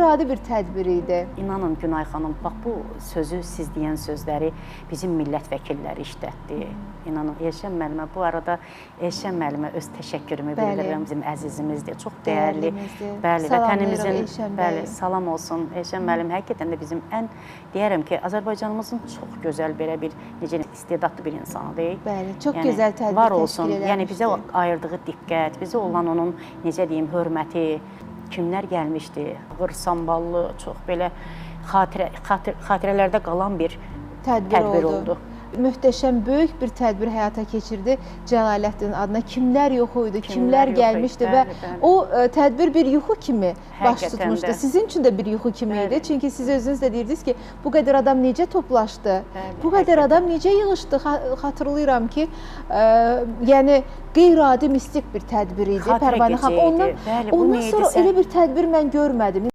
qeyri-adi bir tədbir idi. İnanın Günay xanım, bax bu sözü, siz deyən sözləri bizim millət vəkilləri işlətdi. İnanın, Elşən müəllimə, bu arada Elşən müəllimə öz təşəkkürümü bildirirəm, bizim əzizimizdir, çox dəyərli. Bəli, vətənimizin, bəli, salam olsun. Elşən müəllim həqiqətən də bizim ən, deyərəm ki, Azərbaycanımızın çox gözəl belə bir, necə istedadlı bir insanıdır. Bəli, çox gözəl tədbir var təşkil olsun, eləmişdi. yəni bizə ayırdığı diqqət, bizə olan onun, necə deyim, hörməti, kimlər gəlmişdi, ağır samballı, çox belə xatirələrdə qalan bir tədbir oldu. Möhtəşəm, böyük bir tədbir həyata keçirdi Cəlaləddin adına. Kimlər yox idi, kimlər gəlmişdi və o tədbir bir yuxu kimi baş tutmuşdu. Sizin üçün də bir yuxu kimi idi. Çünki siz özünüz də deyirdiniz ki, bu qədər adam necə toplaşdı, bu qədər adam necə yığışdı. Xatırlayıram ki, yəni qeyri-adi mistik bir tədbir idi Pərvanə xanım. Ondan sonra elə bir tədbir mən görmədim.